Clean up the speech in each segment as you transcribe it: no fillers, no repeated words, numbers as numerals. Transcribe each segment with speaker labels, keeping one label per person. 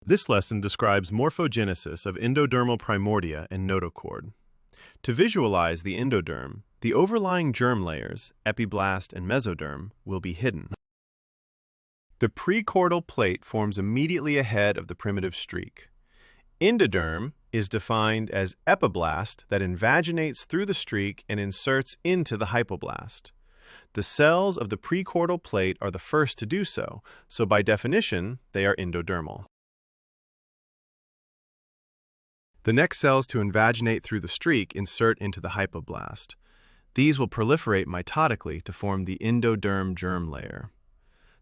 Speaker 1: This lesson describes morphogenesis of endodermal primordia and notochord. To visualize the endoderm, the overlying germ layers, epiblast and mesoderm, will be hidden. The prechordal plate forms immediately ahead of the primitive streak. Endoderm is defined as epiblast that invaginates through the streak and inserts into the hypoblast. The cells of the prechordal plate are the first to do so, so by definition, they are endodermal. The next cells to invaginate through the streak insert into the hypoblast. These will proliferate mitotically to form the endoderm germ layer.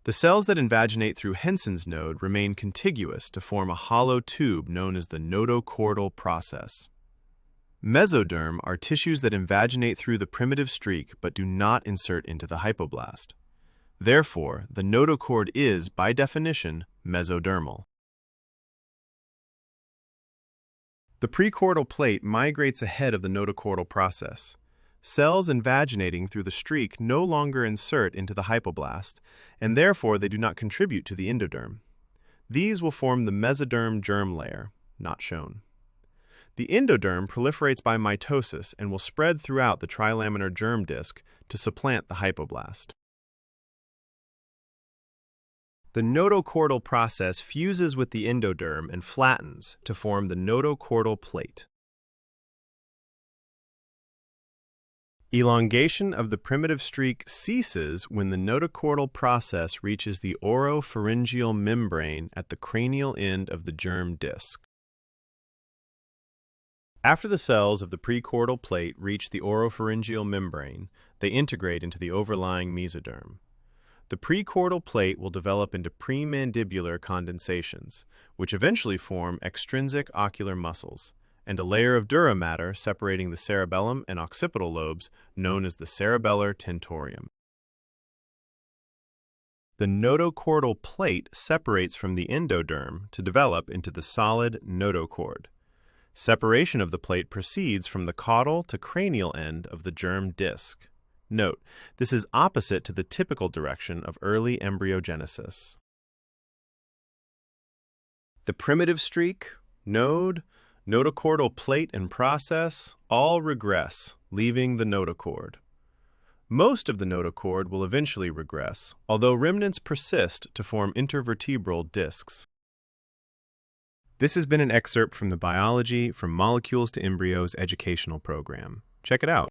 Speaker 1: The cells that invaginate through Henson's node remain contiguous to form a hollow tube known as the notochordal process. Mesoderm are tissues that invaginate through the primitive streak but do not insert into the hypoblast. Therefore, the notochord is, by definition, mesodermal. The prechordal plate migrates ahead of the notochordal process. Cells invaginating through the streak no longer insert into the hypoblast, and therefore they do not contribute to the endoderm. These will form the mesoderm germ layer, not shown. The endoderm proliferates by mitosis and will spread throughout the trilaminar germ disk to supplant the hypoblast. The notochordal process fuses with the endoderm and flattens to form the notochordal plate. Elongation of the primitive streak ceases when the notochordal process reaches the oropharyngeal membrane at the cranial end of the germ disc. After the cells of the prechordal plate reach the oropharyngeal membrane, they integrate into the overlying mesoderm. The prechordal plate will develop into premandibular condensations, which eventually form extrinsic ocular muscles, and a layer of dura matter separating the cerebellum and occipital lobes known as the cerebellar tentorium. The notochordal plate separates from the endoderm to develop into the solid notochord. Separation of the plate proceeds from the caudal to cranial end of the germ disc. Note, this is opposite to the typical direction of early embryogenesis. The primitive streak, node, notochordal plate and process all regress, leaving the notochord. Most of the notochord will eventually regress, although remnants persist to form intervertebral discs. This has been an excerpt from the Biology from Molecules to Embryos educational program. Check it out.